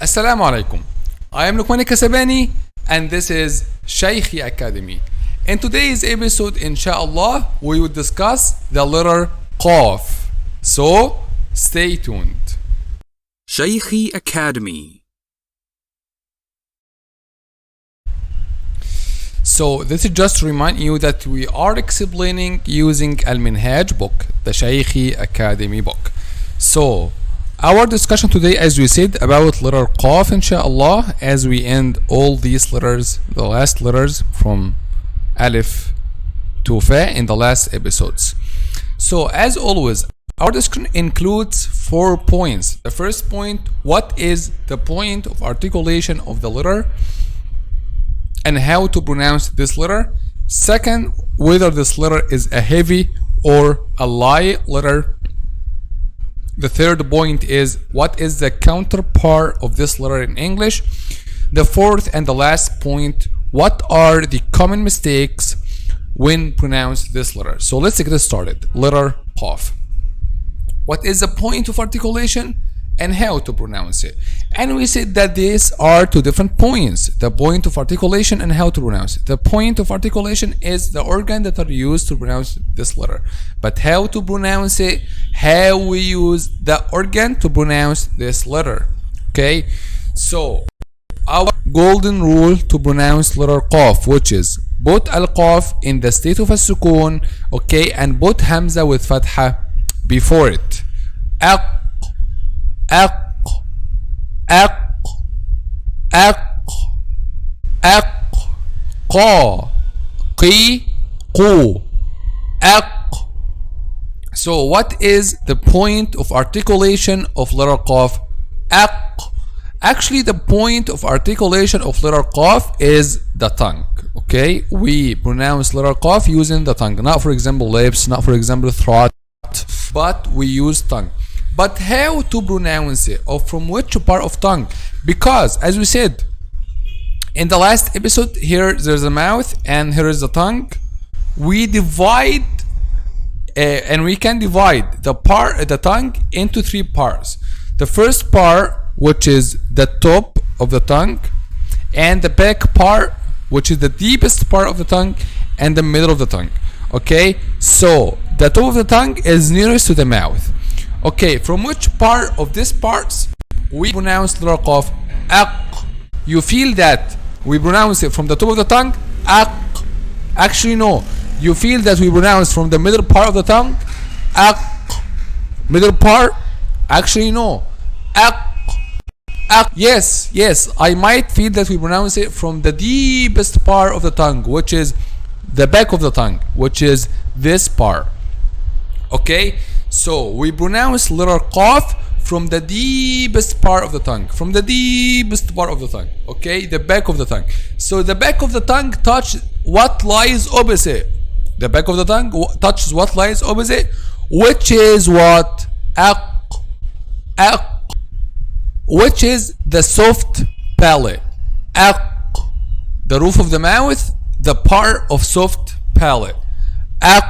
Assalamu alaikum. I am Noorani Qaida and this is 𝐂𝐸 Academy. In today's episode, inshallah, we will discuss the letter Qaf. So, stay tuned. 𝐂𝐸 Academy. So, this is just to remind you that we are explaining using Al-Minhaj book, the 𝐂𝐸 Academy book. So, our discussion today, as we said, about letter Qaf, inshallah, as we end all these letters, the last letters from Alif to Fa in the last episodes. So, as always, our discussion includes 4 points. The first point, what is the point of articulation of the letter and how to pronounce this letter. Second, whether this letter is a heavy or a light letter. The third point is what is the counterpart of this letter in English. The fourth and the last point, what are the common mistakes when pronounced this letter. So let's get started. Letter Qaf. What is the point of articulation and how to pronounce it? And we said that these are 2 different points. The point of articulation and how to pronounce it. The point of articulation is the organ that are used to pronounce this letter. But how to pronounce it, how we use the organ to pronounce this letter. Okay, so our golden rule to pronounce letter Qaf, which is put al-Qaf in the state of a-Sukun, okay, and put Hamza with Fatha before it. Aq, aq, aq, aq, aq, qa, qi, qu, aq. So what is the point of articulation of letter Qaf? Aq. Actually, the point of articulation of letter Qaf is the tongue. Okay, we pronounce letter Qaf using the tongue, not for example lips, not for example throat, but we use tongue. But how to pronounce it, or from which part of tongue? Because as we said in the last episode, here there's a mouth and here is the tongue. We divide and we can divide the tongue into 3 parts. The first part, which is the top of the tongue, and the back part, which is the deepest part of the tongue, and the middle of the tongue. Okay, so the top of the tongue is nearest to the mouth. Okay, from which part of this parts we pronounce letter Qaf? Aq. You feel that we pronounce it from the top of the tongue? Aq. Actually no, you feel that we pronounce from the middle part of the tongue? Aq. Middle part? Actually no. Aq. Aq. Yes, I might feel that we pronounce it from the deepest part of the tongue, which is the back of the tongue, which is this part. Okay, so we pronounce letter Qaf from the deepest part of the tongue, from the deepest part of the tongue. Okay, the back of the tongue. So the back of the tongue touches what lies opposite. The back of the tongue touches what lies opposite, which is what? Aq. Aq. Which is the soft palate. Aq. The roof of the mouth, the part of soft palate. Aq.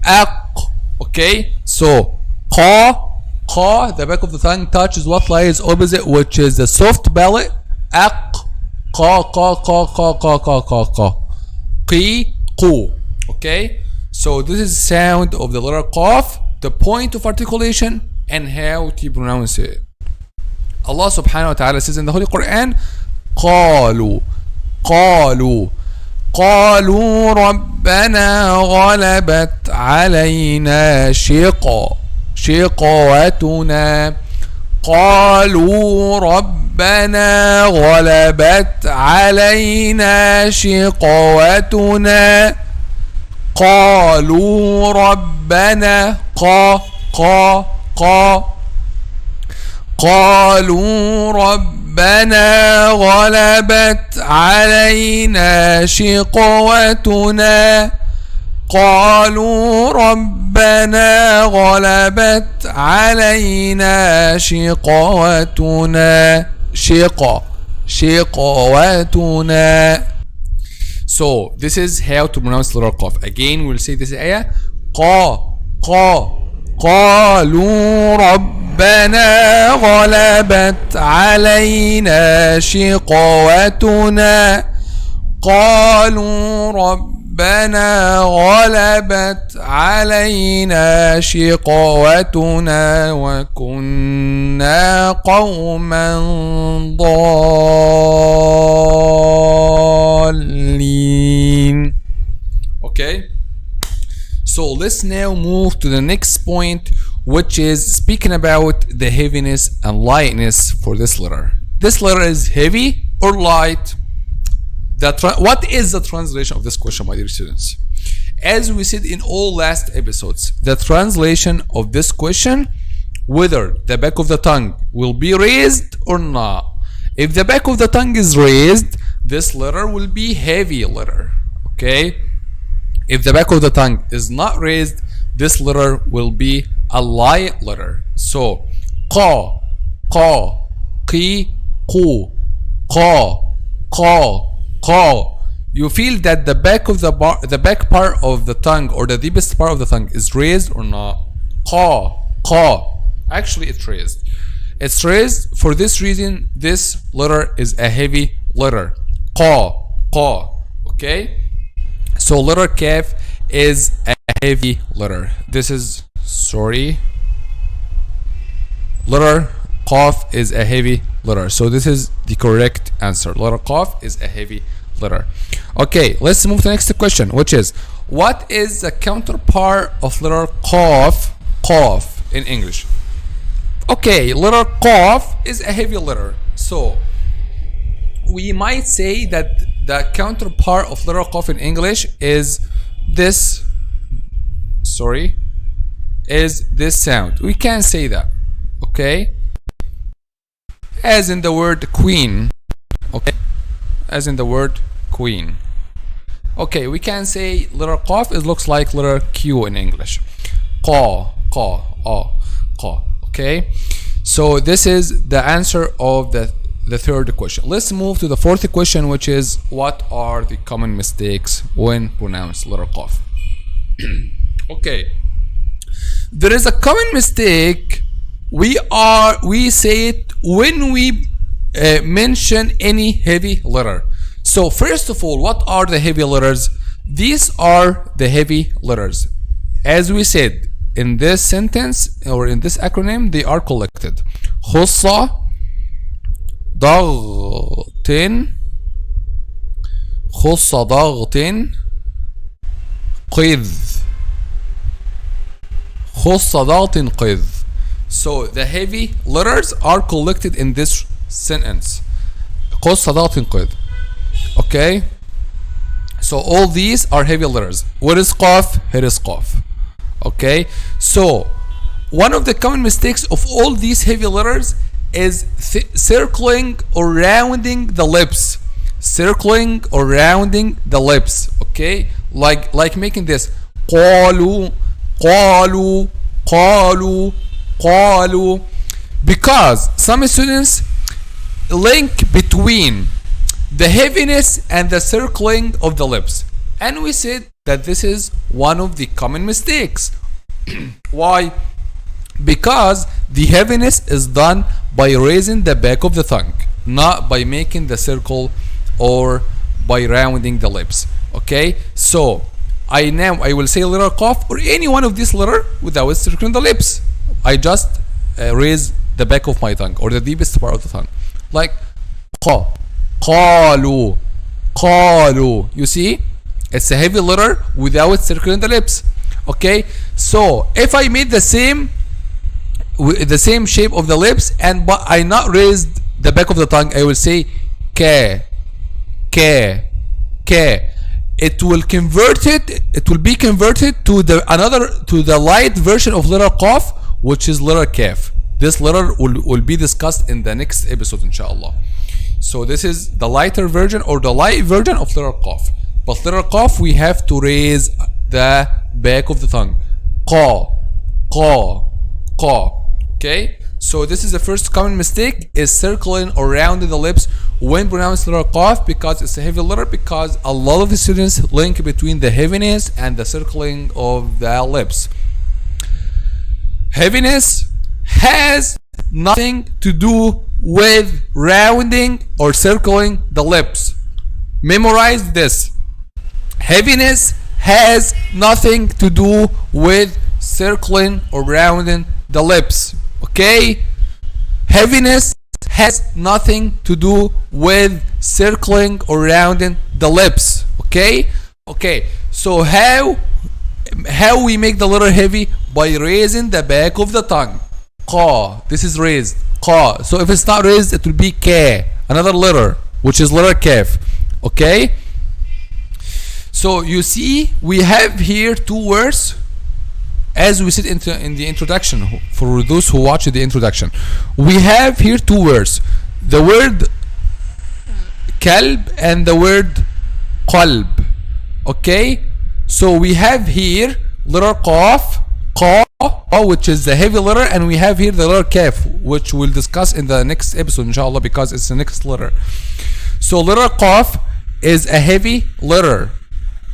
Aq. Okay, so qa, the back of the tongue touches what lies opposite, which is the soft palate. Aq. Qa, qi, qu. Okay, so this is the sound of the letter Qaf, the point of articulation, and how to pronounce it. Allah subhanahu wa ta'ala says in the Holy Quran, قالوا ربنا غلبت علينا شقوتنا. قالوا ربنا غلبت علينا شقوتنا. قالوا ربنا قالوا ربنا غلبت علينا شقوتنا. قالوا ربنا غلبت علينا شقوتنا. شقوتنا. So this is how to pronounce letter Qaf. Again, we'll say this ayah. قالوا ربنا ربنا غلبت علينا شقوتنا قالوا ربنا غلبت علينا شقوتنا وكنا قوما ضالين. Okay, so let's now move to the next point, which is speaking about the heaviness and lightness for this letter. This letter is heavy or light? What is the translation of this question, my dear students? As we said in all last episodes, the translation of this question, whether the back of the tongue will be raised or not. If the back of the tongue is raised, this letter will be heavy letter. Okay? If the back of the tongue is not raised, this letter will be a light letter. So, qa, qa, qi, qu, qa, qa, qa. You feel that the back of the back part of the tongue, or the deepest part of the tongue, is raised or not? Qa, qa. Actually, it's raised. It's raised. For this reason, this letter is a heavy letter. Qa, qa. Okay. So letter kaf is a heavy letter. This is, sorry, letter qaf is a heavy letter. So this is the correct answer. Letter qaf is a heavy letter. Okay, let's move to the next question, which is, what is the counterpart of letter qaf, qaf in English? Okay, letter qaf is a heavy letter. So we might say that the counterpart of letter qaf in English is this, sorry, is this sound. We can say that, okay? As in the word queen, okay? As in the word queen. Okay, we can say letter qaf is looks like letter Q in English. Qa, qa, qa. Okay? So this is the answer of the third question. Let's move to the fourth question, which is, what are the common mistakes when pronounced letter qaf? Okay, there is a common mistake we say it when we mention any heavy letter. So first of all, what are the heavy letters? These are the heavy letters. As we said in this sentence, or in this acronym, they are collected. Khussa, ضغط خص ضغط قذ خص ضغط قذ. So the heavy letters are collected in this sentence. خص ضغط قذ. Okay, so all these are heavy letters. What is qaf? Here is qaf. Okay, so one of the common mistakes of all these heavy letters is circling or rounding the lips. Circling or rounding the lips. Okay, like making this qalu, qalu, qalu, qalu, because some students link between the heaviness and the circling of the lips, and we said that this is one of the common mistakes. Why? Because the heaviness is done by raising the back of the tongue, not by making the circle or by rounding the lips. Okay, so I will say letter qaf or any one of these letters without circling the lips. I just raise the back of my tongue, or the deepest part of the tongue, like qa, qalu, qalu. You see, it's a heavy letter without circling the lips. Okay, so if I made the same shape of the lips but I not raised the back of the tongue, I will say ka, ka, ka. It will be converted to the light version of letter qaf, which is letter kaf. This letter will be discussed in the next episode, inshallah. So this is the lighter version, or the light version of letter qaf. But letter qaf, we have to raise the back of the tongue. Qa, qa, qa. Okay, so this is the first common mistake, is circling or rounding the lips when pronounced letter qaf, because it's a heavy letter, because a lot of the students link between the heaviness and the circling of the lips. Heaviness has nothing to do with rounding or circling the lips. Memorize this. Heaviness has nothing to do with circling or rounding the lips. Okay? Heaviness has nothing to do with circling or rounding the lips. Okay? Okay. So how we make the letter heavy? By raising the back of the tongue. Qa. This is raised. Qa. So if it's not raised, it will be ka. Another letter, which is letter kaf. Okay? So you see, we have here two words, as we said in the introduction. For those who watch the introduction, we have here two words: the word kalb and the word qalb. Okay, so we have here letter qaf, qa, which is the heavy letter, and we have here the letter kaf, which we'll discuss in the next episode, inshallah, because it's the next letter. So letter qaf is a heavy letter,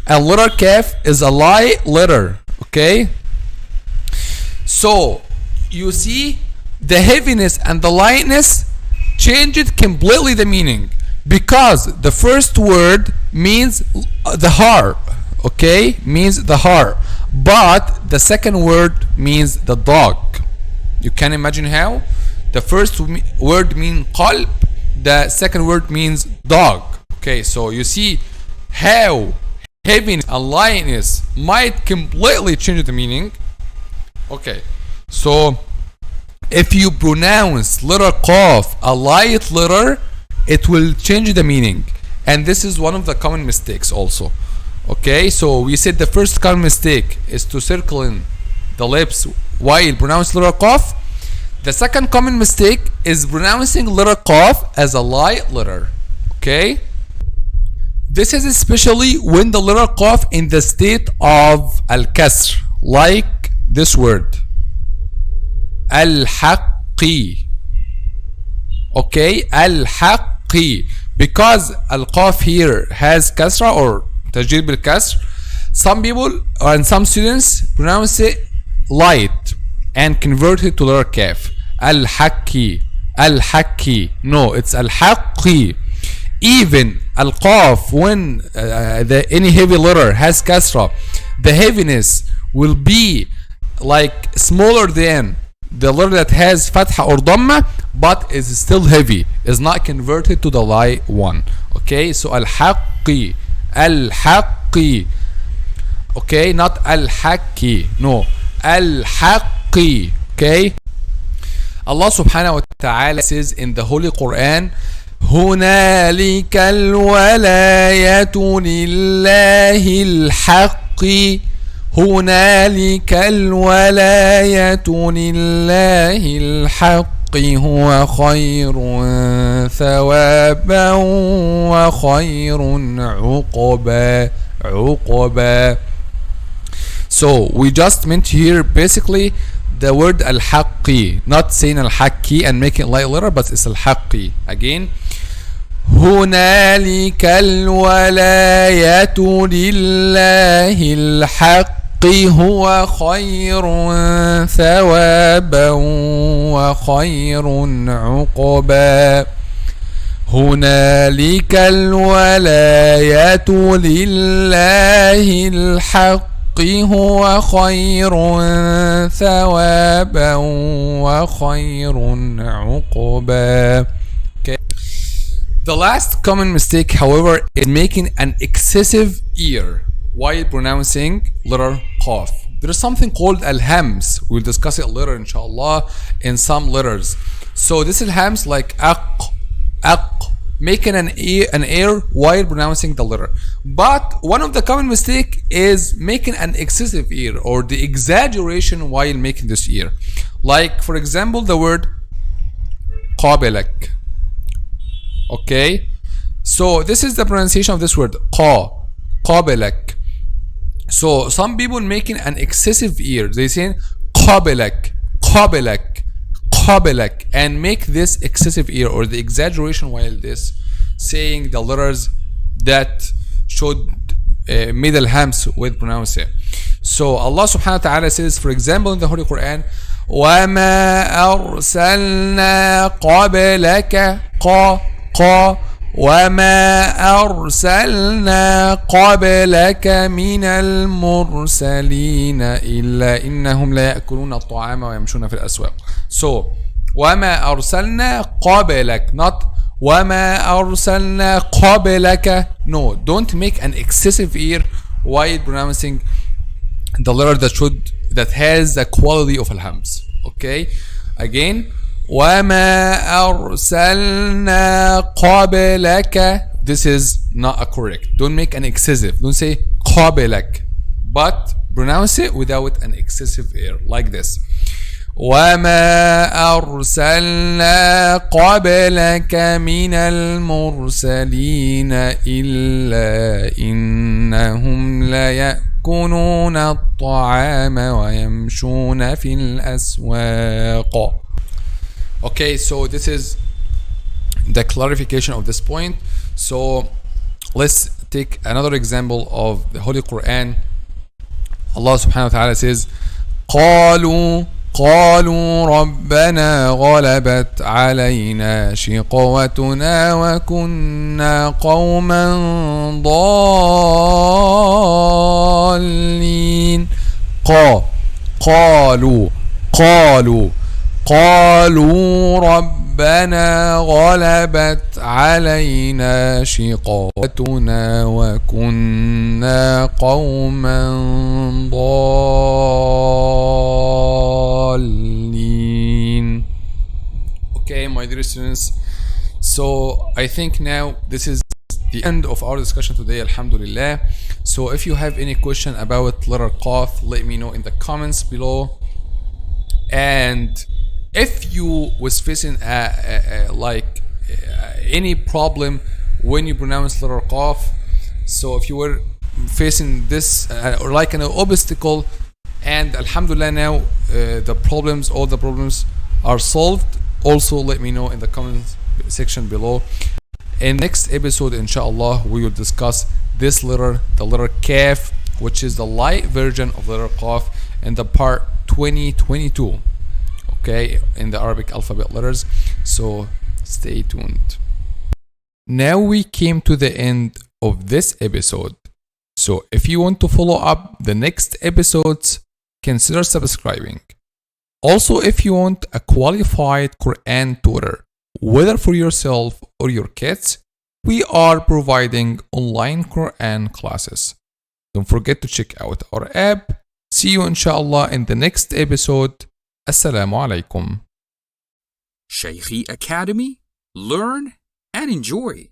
and letter kaf is a light letter. Okay, so you see the heaviness and the lightness changed completely the meaning, because the first word means the heart. Okay, means the heart, but the second word means the dog. You can imagine how the first word means qalb, the second word means dog. Okay, so you see how heaviness and lightness might completely change the meaning. Okay, so if you pronounce letter qaf a light letter, it will change the meaning, and this is one of the common mistakes also. Okay, so we said the first common mistake is to circle in the lips while pronouncing letter qaf. The second common mistake is pronouncing letter qaf as a light letter. Okay, this is especially when the letter qaf in the state of al-kasr, like this word al-haqqi. Okay, al-haqqi, because al-qaf here has kasra or tajweed bil kasr. Some people and some students pronounce it light and convert it to letter kaf. Al-haqqi, al-haqqi. No, it's al-haqqi. Even al-qaf, when any heavy letter has kasra, the heaviness will be like smaller than the letter that has fatha or dhamma, but is still heavy, is not converted to the light one. Okay, so al-haqqi, al-haqqi. Okay, not al-haqqi, no, al-haqqi. Okay, Allah subhanahu wa ta'ala says in the Holy Quran, هنالك الولاية لله الحق. هنالك الولاية لله الحق هو خير ثوابا وخير عقبا. So we just meant here basically the word al-haqqi, not saying al-haqqi and making it light letter, but it's al-haqqi. Again, هنالك الولاية لله الحق هو خير ثوابا وخير عقبا. هنالك الولاية لله الحق هو خير ثوابا وخير عقبا. Okay. The last common mistake, however, is making an excessive ear while pronouncing letter qaf. There is something called al-hams. We'll discuss it later, inshallah, in some letters. So this al-hams, like making an air while pronouncing the letter. But one of the common mistake is making an excessive ear, or the exaggeration while making this ear. Like, for example, the word qabilak. Okay, so this is the pronunciation of this word qabilak. So some people making an excessive ear, they say qabilak, and make this excessive ear or the exaggeration while this saying the letters that should middle hams with pronouncing. So Allah subhanahu wa ta'ala says, for example, in the Holy Quran, وما أرسلنا قبلك وما أرسلنا قبلك من المرسلين إلا إنهم لا يأكلون الطعام ويمشون في الأسواق. So وما أرسلنا قبلك, not وما أرسلنا قبلك. No, don't make an excessive ear while pronouncing the letter that has the quality of al-hams. Okay, again, وما أرسلنا قبلك. This is not correct. Don't make an excessive. Don't say قبلك, but pronounce it without an excessive ear like this. وما أرسلنا قبلك من المرسلين إلا إنهم ليأكلون الطعام ويمشون في الأسواق. Okay, so this is the clarification of this point. So let's take another example of the Holy Quran. Allah subhanahu wa ta'ala says قالوا ربنا غلبت علينا شقوتنا وكنا قوما ضالين. قالوا ربنا غلبت علينا شقوتنا وكنا قوما ضالين. Okay, my dear students, so I think now this is the end of our discussion today, alhamdulillah. So if you have any question about letter Qaf, let me know in the comments below. And if you was facing any problem when you pronounce letter Qaf, so if you were facing this or like an obstacle, and alhamdulillah now all the problems are solved, also let me know in the comment section below. In next episode, inshallah, we will discuss this letter, the letter Kaf, which is the light version of letter Qaf in the part 2022. Okay, in the Arabic alphabet letters. So stay tuned. Now we came to the end of this episode. So if you want to follow up the next episodes, consider subscribing. Also, if you want a qualified Quran tutor, whether for yourself or your kids, we are providing online Quran classes. Don't forget to check out our app. See you inshallah in the next episode. Assalamu alaikum. Shaykhi Academy. Learn and enjoy.